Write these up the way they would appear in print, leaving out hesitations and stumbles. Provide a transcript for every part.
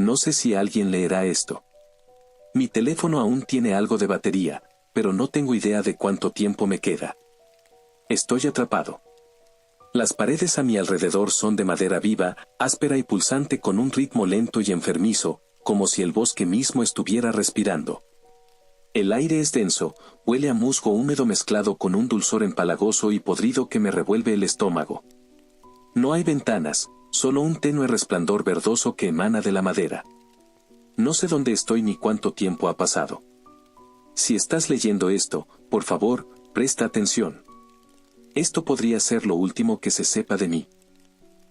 No sé si alguien leerá esto. Mi teléfono aún tiene algo de batería, pero no tengo idea de cuánto tiempo me queda. Estoy atrapado. Las paredes a mi alrededor son de madera viva, áspera y pulsante con un ritmo lento y enfermizo, como si el bosque mismo estuviera respirando. El aire es denso, huele a musgo húmedo mezclado con un dulzor empalagoso y podrido que me revuelve el estómago. No hay ventanas, solo un tenue resplandor verdoso que emana de la madera. No sé dónde estoy ni cuánto tiempo ha pasado. Si estás leyendo esto, por favor, presta atención. Esto podría ser lo último que se sepa de mí.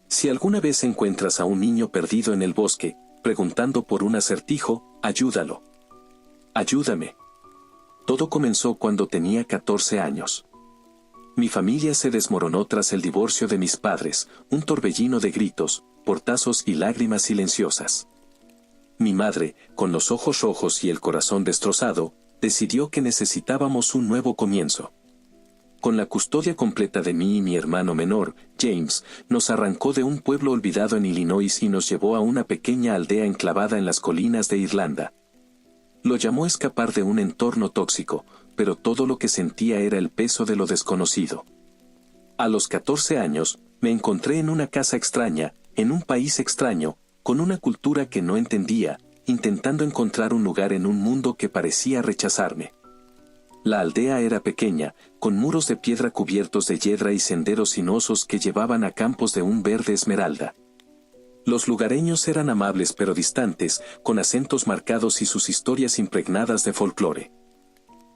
Si alguna vez encuentras a un niño perdido en el bosque, preguntando por un acertijo, ayúdalo. Ayúdame. Todo comenzó cuando tenía 14 años. Mi familia se desmoronó tras el divorcio de mis padres, un torbellino de gritos, portazos y lágrimas silenciosas. Mi madre, con los ojos rojos y el corazón destrozado, decidió que necesitábamos un nuevo comienzo. Con la custodia completa de mí y mi hermano menor, James, nos arrancó de un pueblo olvidado en Illinois y nos llevó a una pequeña aldea enclavada en las colinas de Irlanda. Lo llamó escapar de un entorno tóxico, pero todo lo que sentía era el peso de lo desconocido. A los 14 años, me encontré en una casa extraña, en un país extraño, con una cultura que no entendía, intentando encontrar un lugar en un mundo que parecía rechazarme. La aldea era pequeña, con muros de piedra cubiertos de hiedra y senderos sinuosos que llevaban a campos de un verde esmeralda. Los lugareños eran amables pero distantes, con acentos marcados y sus historias impregnadas de folclore.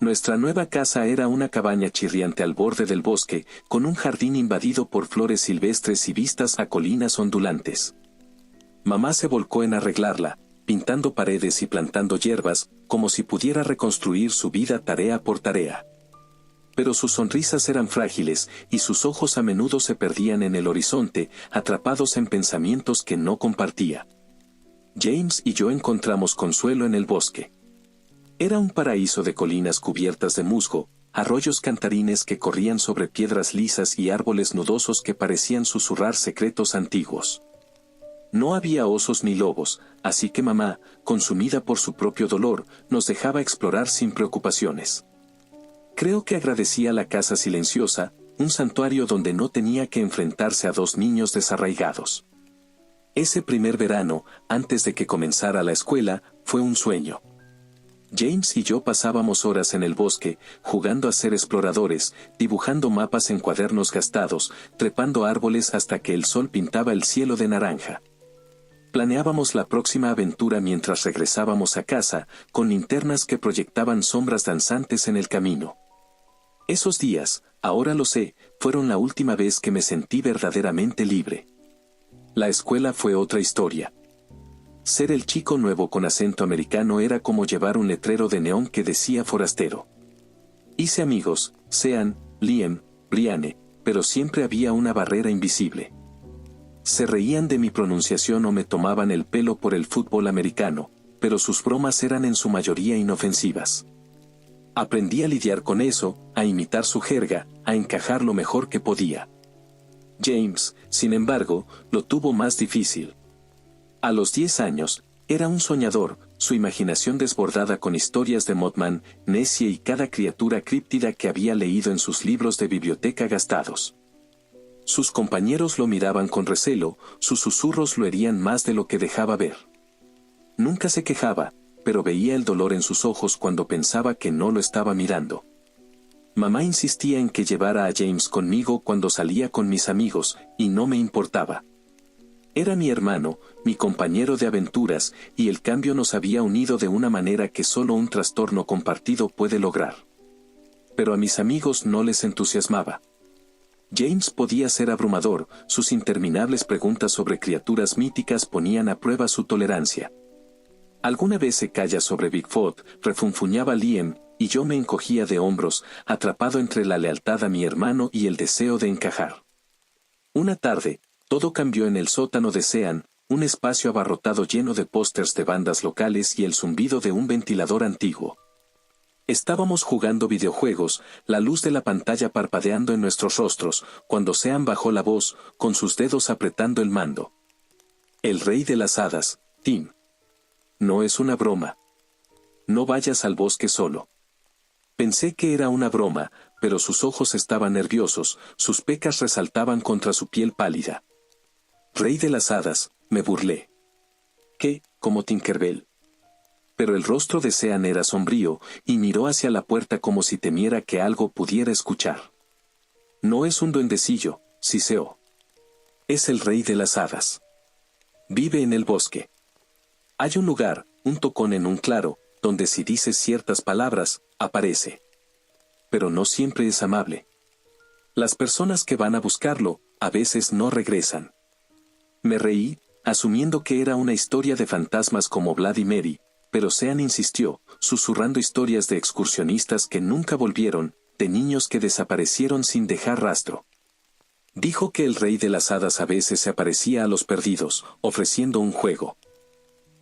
Nuestra nueva casa era una cabaña chirriante al borde del bosque, con un jardín invadido por flores silvestres y vistas a colinas ondulantes. Mamá se volcó en arreglarla, pintando paredes y plantando hierbas, como si pudiera reconstruir su vida tarea por tarea. Pero sus sonrisas eran frágiles, y sus ojos a menudo se perdían en el horizonte, atrapados en pensamientos que no compartía. James y yo encontramos consuelo en el bosque. Era un paraíso de colinas cubiertas de musgo, arroyos cantarines que corrían sobre piedras lisas y árboles nudosos que parecían susurrar secretos antiguos. No había osos ni lobos, así que mamá, consumida por su propio dolor, nos dejaba explorar sin preocupaciones. Creo que agradecía la casa silenciosa, un santuario donde no tenía que enfrentarse a dos niños desarraigados. Ese primer verano, antes de que comenzara la escuela, fue un sueño. James y yo pasábamos horas en el bosque, jugando a ser exploradores, dibujando mapas en cuadernos gastados, trepando árboles hasta que el sol pintaba el cielo de naranja. Planeábamos la próxima aventura mientras regresábamos a casa, con linternas que proyectaban sombras danzantes en el camino. Esos días, ahora lo sé, fueron la última vez que me sentí verdaderamente libre. La escuela fue otra historia. Ser el chico nuevo con acento americano era como llevar un letrero de neón que decía forastero. Hice amigos, Sean, Liam, Brianne, pero siempre había una barrera invisible. Se reían de mi pronunciación o me tomaban el pelo por el fútbol americano, pero sus bromas eran en su mayoría inofensivas. Aprendí a lidiar con eso, a imitar su jerga, a encajar lo mejor que podía. James, sin embargo, lo tuvo más difícil. A los 10 años, era un soñador, su imaginación desbordada con historias de Mothman, Nessie y cada criatura críptida que había leído en sus libros de biblioteca gastados. Sus compañeros lo miraban con recelo, sus susurros lo herían más de lo que dejaba ver. Nunca se quejaba, pero veía el dolor en sus ojos cuando pensaba que no lo estaba mirando. Mamá insistía en que llevara a James conmigo cuando salía con mis amigos, y no me importaba. Era mi hermano, mi compañero de aventuras, y el cambio nos había unido de una manera que solo un trastorno compartido puede lograr. Pero a mis amigos no les entusiasmaba. James podía ser abrumador, sus interminables preguntas sobre criaturas míticas ponían a prueba su tolerancia. Alguna vez se calla sobre Bigfoot, refunfuñaba Liam, y yo me encogía de hombros, atrapado entre la lealtad a mi hermano y el deseo de encajar. Una tarde, todo cambió en el sótano de Sean, un espacio abarrotado lleno de pósters de bandas locales y el zumbido de un ventilador antiguo. Estábamos jugando videojuegos, la luz de la pantalla parpadeando en nuestros rostros, cuando Sean bajó la voz, con sus dedos apretando el mando. El rey de las hadas, Tim. No es una broma. No vayas al bosque solo. Pensé que era una broma, pero sus ojos estaban nerviosos, sus pecas resaltaban contra su piel pálida. Rey de las hadas, me burlé. ¿Qué? Como Tinkerbell. Pero el rostro de Sean era sombrío, y miró hacia la puerta como si temiera que algo pudiera escuchar. No es un duendecillo, siseó. Es el rey de las hadas. Vive en el bosque. Hay un lugar, un tocón en un claro, donde si dices ciertas palabras, aparece. Pero no siempre es amable. Las personas que van a buscarlo, a veces no regresan. Me reí, asumiendo que era una historia de fantasmas como Vlad y Mary, pero Sean insistió, susurrando historias de excursionistas que nunca volvieron, de niños que desaparecieron sin dejar rastro. Dijo que el rey de las hadas a veces se aparecía a los perdidos, ofreciendo un juego.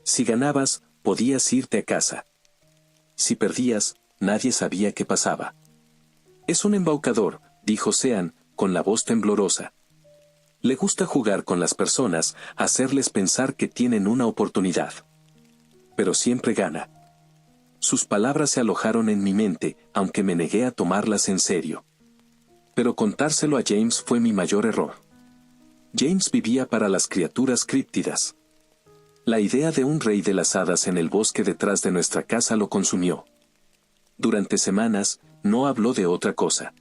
Si ganabas, podías irte a casa. Si perdías, nadie sabía qué pasaba. Es un embaucador, dijo Sean, con la voz temblorosa. Le gusta jugar con las personas, hacerles pensar que tienen una oportunidad. Pero siempre gana. Sus palabras se alojaron en mi mente, aunque me negué a tomarlas en serio. Pero contárselo a James fue mi mayor error. James vivía para las criaturas críptidas. La idea de un rey de las hadas en el bosque detrás de nuestra casa lo consumió. Durante semanas, no habló de otra cosa.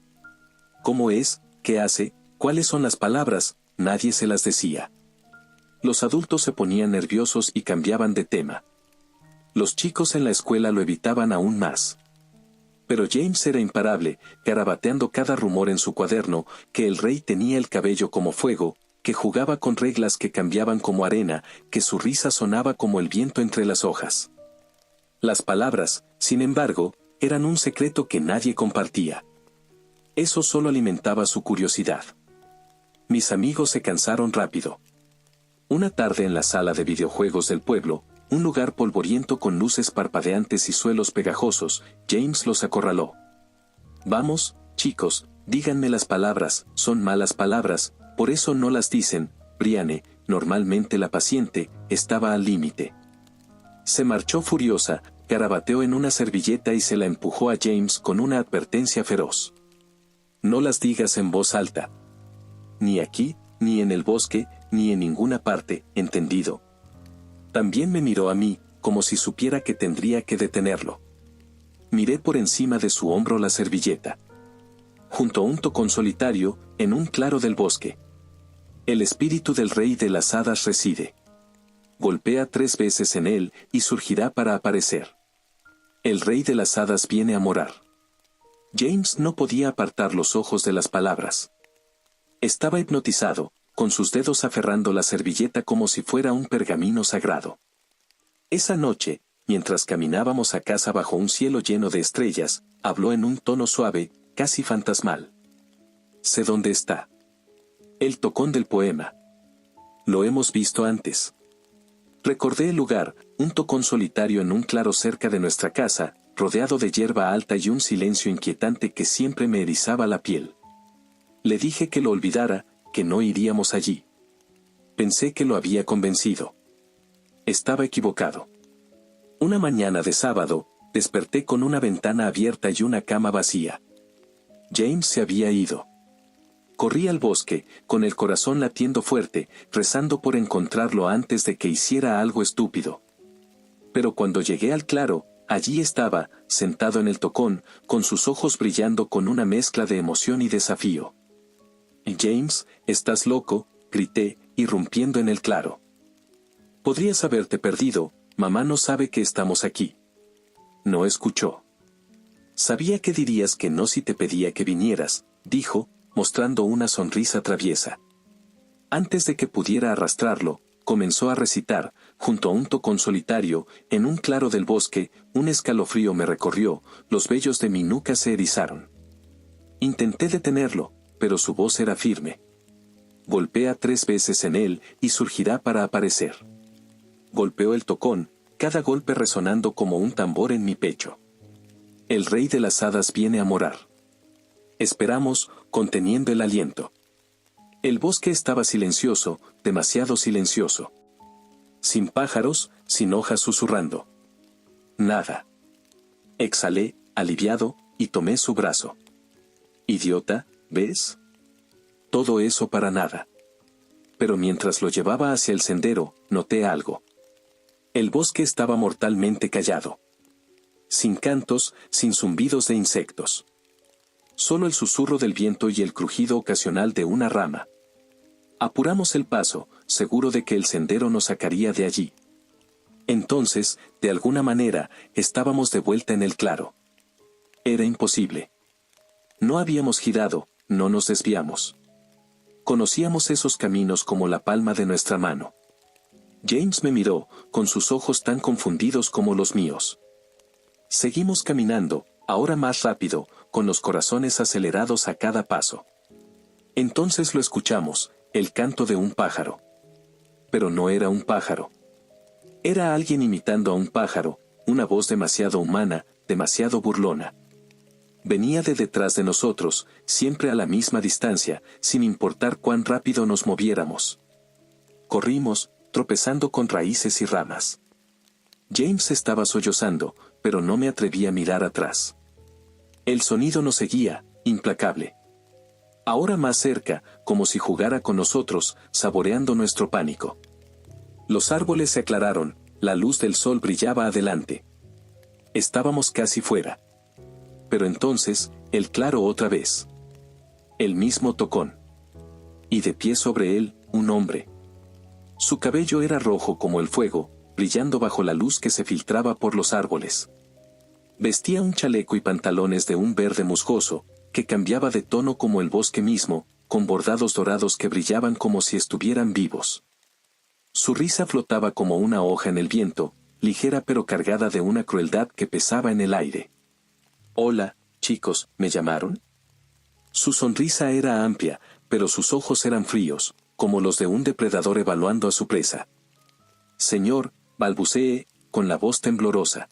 ¿Cómo es? ¿Qué hace? ¿Cuáles son las palabras? Nadie se las decía. Los adultos se ponían nerviosos y cambiaban de tema. Los chicos en la escuela lo evitaban aún más. Pero James era imparable, garabateando cada rumor en su cuaderno, que el rey tenía el cabello como fuego, que jugaba con reglas que cambiaban como arena, que su risa sonaba como el viento entre las hojas. Las palabras, sin embargo, eran un secreto que nadie compartía. Eso solo alimentaba su curiosidad. Mis amigos se cansaron rápido. Una tarde en la sala de videojuegos del pueblo, un lugar polvoriento con luces parpadeantes y suelos pegajosos, James los acorraló. Vamos, chicos, díganme las palabras, son malas palabras, por eso no las dicen. Brianne, normalmente la paciente, estaba al límite. Se marchó furiosa, garabateó en una servilleta y se la empujó a James con una advertencia feroz. No las digas en voz alta. Ni aquí, ni en el bosque, ni en ninguna parte, ¿entendido? También me miró a mí, como si supiera que tendría que detenerlo. Miré por encima de su hombro la servilleta. Junto a un tocón solitario, en un claro del bosque. El espíritu del rey de las hadas reside. Golpea 3 veces en él, y surgirá para aparecer. El rey de las hadas viene a morar. James no podía apartar los ojos de las palabras. Estaba hipnotizado, con sus dedos aferrando la servilleta como si fuera un pergamino sagrado. Esa noche, mientras caminábamos a casa bajo un cielo lleno de estrellas, habló en un tono suave, casi fantasmal. Sé dónde está. El tocón del poema. Lo hemos visto antes. Recordé el lugar, un tocón solitario en un claro cerca de nuestra casa, rodeado de hierba alta y un silencio inquietante que siempre me erizaba la piel. Le dije que lo olvidara, que no iríamos allí. Pensé que lo había convencido. Estaba equivocado. Una mañana de sábado, desperté con una ventana abierta y una cama vacía. James se había ido. Corrí al bosque, con el corazón latiendo fuerte, rezando por encontrarlo antes de que hiciera algo estúpido. Pero cuando llegué al claro, allí estaba, sentado en el tocón, con sus ojos brillando con una mezcla de emoción y desafío. James, ¿estás loco?, grité, irrumpiendo en el claro. Podrías haberte perdido, mamá no sabe que estamos aquí. No escuchó. Sabía que dirías que no si te pedía que vinieras, dijo, mostrando una sonrisa traviesa. Antes de que pudiera arrastrarlo, comenzó a recitar, junto a un tocón solitario, en un claro del bosque, un escalofrío me recorrió, los vellos de mi nuca se erizaron. Intenté detenerlo, pero su voz era firme. Golpea 3 veces en él, y surgirá para aparecer. Golpeó el tocón, cada golpe resonando como un tambor en mi pecho. El rey de las hadas viene a morar. Esperamos, conteniendo el aliento. El bosque estaba silencioso, demasiado silencioso. Sin pájaros, sin hojas susurrando. Nada. Exhalé, aliviado, y tomé su brazo. Idiota, ¿ves? Todo eso para nada. Pero mientras lo llevaba hacia el sendero, noté algo. El bosque estaba mortalmente callado. Sin cantos, sin zumbidos de insectos. Solo el susurro del viento y el crujido ocasional de una rama. Apuramos el paso, seguro de que el sendero nos sacaría de allí. Entonces, de alguna manera, estábamos de vuelta en el claro. Era imposible. No habíamos girado, no nos desviamos. Conocíamos esos caminos como la palma de nuestra mano. James me miró, con sus ojos tan confundidos como los míos. Seguimos caminando, ahora más rápido, con los corazones acelerados a cada paso. Entonces lo escuchamos, el canto de un pájaro. Pero no era un pájaro. Era alguien imitando a un pájaro, una voz demasiado humana, demasiado burlona. Venía de detrás de nosotros, siempre a la misma distancia, sin importar cuán rápido nos moviéramos. Corrimos, tropezando con raíces y ramas. James estaba sollozando, pero no me atreví a mirar atrás. El sonido nos seguía, implacable. Ahora más cerca, como si jugara con nosotros, saboreando nuestro pánico. Los árboles se aclararon, la luz del sol brillaba adelante. Estábamos casi fuera. Pero entonces, el claro otra vez. El mismo tocón. Y de pie sobre él, un hombre. Su cabello era rojo como el fuego, brillando bajo la luz que se filtraba por los árboles. Vestía un chaleco y pantalones de un verde musgoso, que cambiaba de tono como el bosque mismo, con bordados dorados que brillaban como si estuvieran vivos. Su risa flotaba como una hoja en el viento, ligera pero cargada de una crueldad que pesaba en el aire. «Hola, chicos, ¿me llamaron?» Su sonrisa era amplia, pero sus ojos eran fríos, como los de un depredador evaluando a su presa. «Señor», balbuceé, con la voz temblorosa.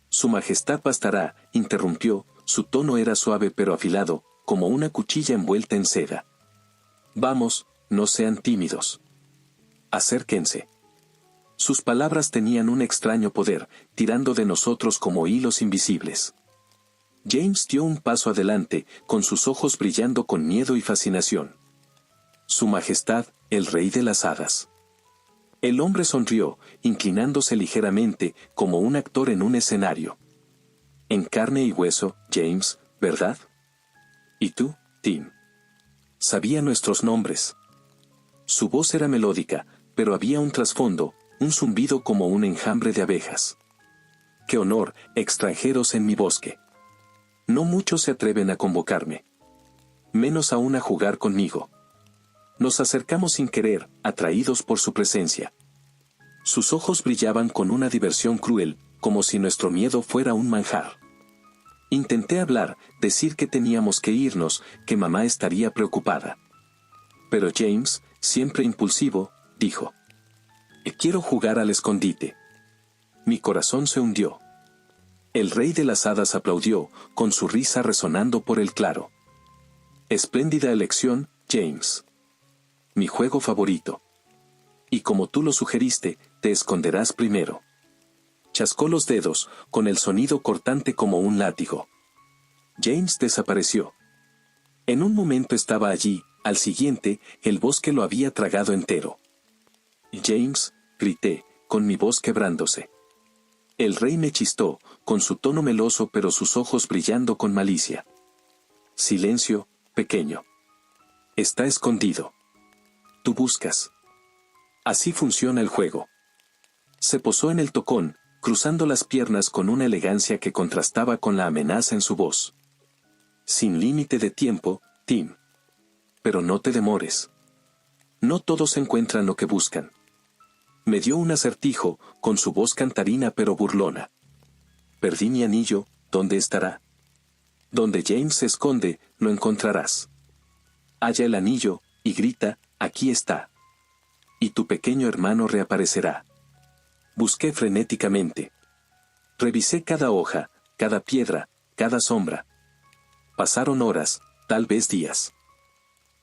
«Su majestad bastará», interrumpió, su tono era suave pero afilado, como una cuchilla envuelta en seda. «Vamos, no sean tímidos. Acérquense». Sus palabras tenían un extraño poder, tirando de nosotros como hilos invisibles. James dio un paso adelante, con sus ojos brillando con miedo y fascinación. «Su Majestad, el Rey de las Hadas». El hombre sonrió, inclinándose ligeramente, como un actor en un escenario. «En carne y hueso, James, ¿verdad? ¿Y tú, Tim?» Sabía nuestros nombres. Su voz era melódica, pero había un trasfondo, un zumbido como un enjambre de abejas. «¡Qué honor, extranjeros en mi bosque! No muchos se atreven a convocarme. Menos aún a jugar conmigo». Nos acercamos sin querer, atraídos por su presencia. Sus ojos brillaban con una diversión cruel, como si nuestro miedo fuera un manjar. Intenté hablar, decir que teníamos que irnos, que mamá estaría preocupada. Pero James, siempre impulsivo, dijo: «Quiero jugar al escondite». Mi corazón se hundió. El Rey de las Hadas aplaudió, con su risa resonando por el claro. «Espléndida elección, James. Mi juego favorito. Y como tú lo sugeriste, te esconderás primero». Chascó los dedos, con el sonido cortante como un látigo. James desapareció. En un momento estaba allí, al siguiente, el bosque lo había tragado entero. «James», grité, con mi voz quebrándose. El rey me chistó, con su tono meloso pero sus ojos brillando con malicia. «Silencio, pequeño. Está escondido. Tú buscas». Así funciona el juego. Se posó en el tocón, cruzando las piernas con una elegancia que contrastaba con la amenaza en su voz. «Sin límite de tiempo, Tim. Pero no te demores. No todos encuentran lo que buscan». Me dio un acertijo, con su voz cantarina pero burlona. «Perdí mi anillo, ¿dónde estará? Donde James se esconde, lo encontrarás. Halla el anillo, y grita, aquí está. Y tu pequeño hermano reaparecerá». Busqué frenéticamente. Revisé cada hoja, cada piedra, cada sombra. Pasaron horas, tal vez días.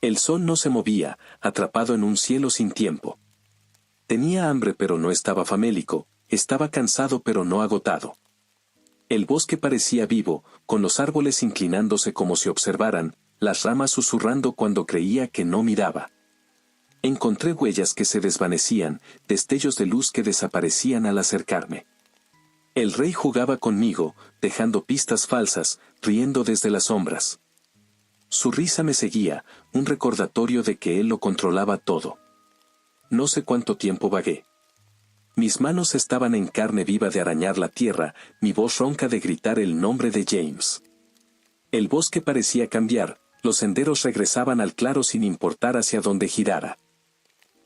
El sol no se movía, atrapado en un cielo sin tiempo. Tenía hambre pero no estaba famélico, estaba cansado pero no agotado. El bosque parecía vivo, con los árboles inclinándose como si observaran, las ramas susurrando cuando creía que no miraba. Encontré huellas que se desvanecían, destellos de luz que desaparecían al acercarme. El rey jugaba conmigo, dejando pistas falsas, riendo desde las sombras. Su risa me seguía, un recordatorio de que él lo controlaba todo. No sé cuánto tiempo vagué. Mis manos estaban en carne viva de arañar la tierra, mi voz ronca de gritar el nombre de James. El bosque parecía cambiar, los senderos regresaban al claro sin importar hacia dónde girara.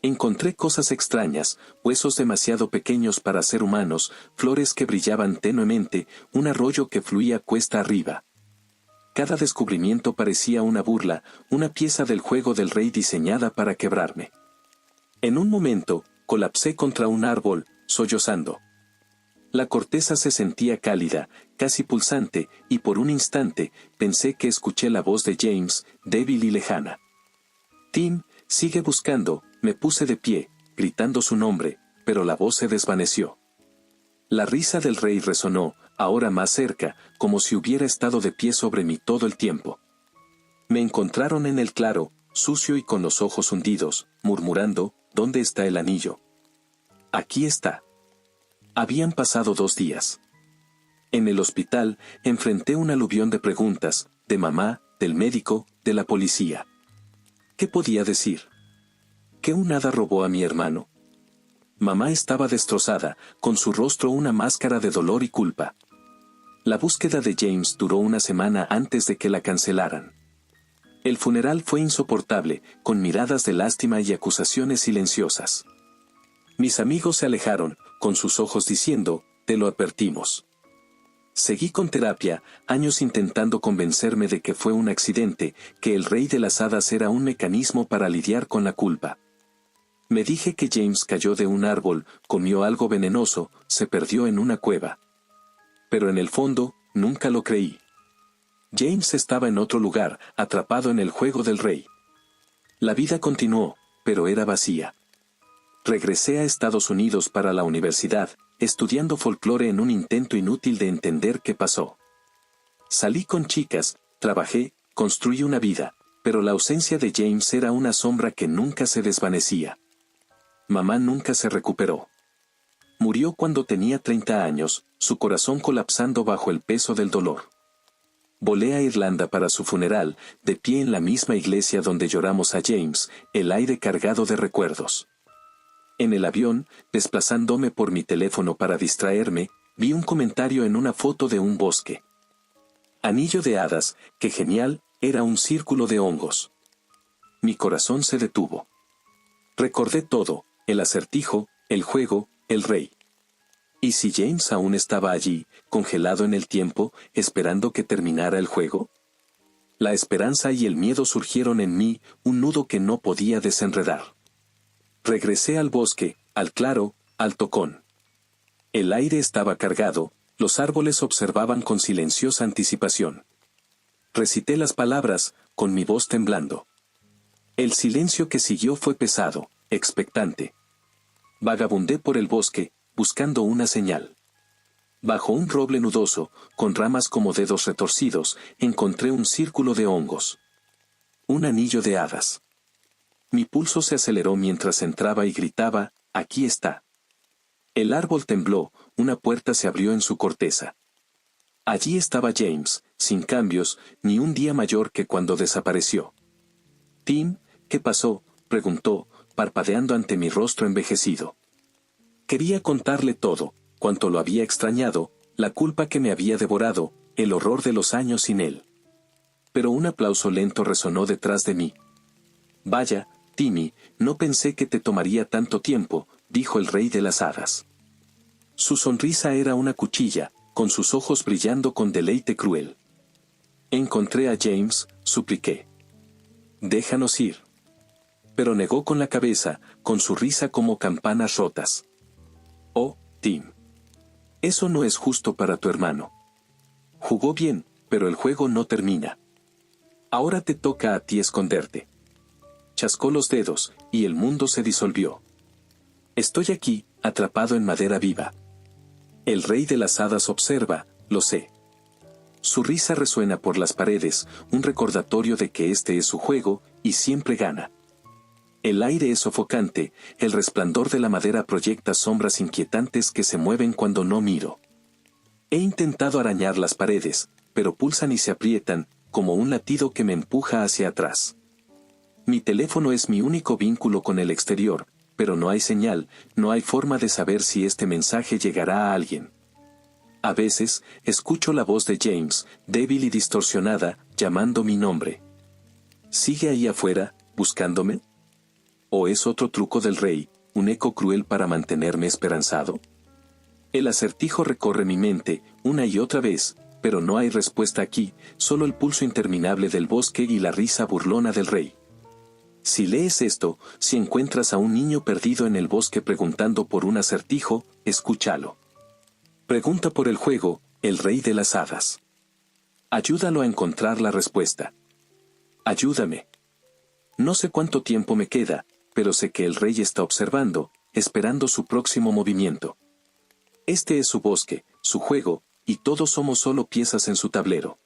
Encontré cosas extrañas, huesos demasiado pequeños para ser humanos, flores que brillaban tenuemente, un arroyo que fluía cuesta arriba. Cada descubrimiento parecía una burla, una pieza del juego del rey diseñada para quebrarme. En un momento, colapsé contra un árbol, sollozando. La corteza se sentía cálida, casi pulsante, y por un instante, pensé que escuché la voz de James, débil y lejana. Tim, sigue buscando, me puse de pie, gritando su nombre, pero la voz se desvaneció. La risa del rey resonó, ahora más cerca, como si hubiera estado de pie sobre mí todo el tiempo. Me encontraron en el claro, sucio y con los ojos hundidos, murmurando, ¿dónde está el anillo? Aquí está. Habían pasado 2 días. En el hospital, enfrenté un aluvión de preguntas, de mamá, del médico, de la policía. ¿Qué podía decir? ¿Que un hada robó a mi hermano? Mamá estaba destrozada, con su rostro una máscara de dolor y culpa. La búsqueda de James duró una semana antes de que la cancelaran. El funeral fue insoportable, con miradas de lástima y acusaciones silenciosas. Mis amigos se alejaron, con sus ojos diciendo, te lo advertimos. Seguí con terapia, años intentando convencerme de que fue un accidente, que el rey de las hadas era un mecanismo para lidiar con la culpa. Me dije que James cayó de un árbol, comió algo venenoso, se perdió en una cueva. Pero en el fondo, nunca lo creí. James estaba en otro lugar, atrapado en el juego del rey. La vida continuó, pero era vacía. Regresé a Estados Unidos para la universidad, estudiando folclore en un intento inútil de entender qué pasó. Salí con chicas, trabajé, construí una vida, pero la ausencia de James era una sombra que nunca se desvanecía. Mamá nunca se recuperó. Murió cuando tenía 30 años, su corazón colapsando bajo el peso del dolor. Volé a Irlanda para su funeral, de pie en la misma iglesia donde lloramos a James, el aire cargado de recuerdos. En el avión, desplazándome por mi teléfono para distraerme, vi un comentario en una foto de un bosque. Anillo de hadas, qué genial, era un círculo de hongos. Mi corazón se detuvo. Recordé todo, el acertijo, el juego, el rey. ¿Y si James aún estaba allí, congelado en el tiempo, esperando que terminara el juego? La esperanza y el miedo surgieron en mí, un nudo que no podía desenredar. Regresé al bosque, al claro, al tocón. El aire estaba cargado, los árboles observaban con silenciosa anticipación. Recité las palabras, con mi voz temblando. El silencio que siguió fue pesado, expectante. Vagabundé por el bosque, buscando una señal. Bajo un roble nudoso, con ramas como dedos retorcidos, encontré un círculo de hongos. Un anillo de hadas. Mi pulso se aceleró mientras entraba y gritaba, aquí está. El árbol tembló, una puerta se abrió en su corteza. Allí estaba James, sin cambios, ni un día mayor que cuando desapareció. Tim, ¿qué pasó?, preguntó, parpadeando ante mi rostro envejecido. Quería contarle todo, cuánto lo había extrañado, la culpa que me había devorado, el horror de los años sin él. Pero un aplauso lento resonó detrás de mí. Vaya, Timmy, no pensé que te tomaría tanto tiempo, dijo el rey de las hadas. Su sonrisa era una cuchilla, con sus ojos brillando con deleite cruel. Encontré a James, supliqué. Déjanos ir. Pero negó con la cabeza, con su risa como campanas rotas. Oh, Tim. Eso no es justo para tu hermano. Jugó bien, pero el juego no termina. Ahora te toca a ti esconderte. Chascó los dedos, y el mundo se disolvió. Estoy aquí, atrapado en madera viva. El rey de las hadas observa, lo sé. Su risa resuena por las paredes, un recordatorio de que este es su juego, y siempre gana. El aire es sofocante, el resplandor de la madera proyecta sombras inquietantes que se mueven cuando no miro. He intentado arañar las paredes, pero pulsan y se aprietan, como un latido que me empuja hacia atrás. Mi teléfono es mi único vínculo con el exterior, pero no hay señal, no hay forma de saber si este mensaje llegará a alguien. A veces, escucho la voz de James, débil y distorsionada, llamando mi nombre. ¿Sigue ahí afuera, buscándome? ¿O es otro truco del rey, un eco cruel para mantenerme esperanzado? El acertijo recorre mi mente, una y otra vez, pero no hay respuesta aquí, solo el pulso interminable del bosque y la risa burlona del rey. Si lees esto, si encuentras a un niño perdido en el bosque preguntando por un acertijo, escúchalo. Pregunta por el juego, el rey de las hadas. Ayúdalo a encontrar la respuesta. Ayúdame. No sé cuánto tiempo me queda, pero sé que el rey está observando, esperando su próximo movimiento. Este es su bosque, su juego, y todos somos solo piezas en su tablero.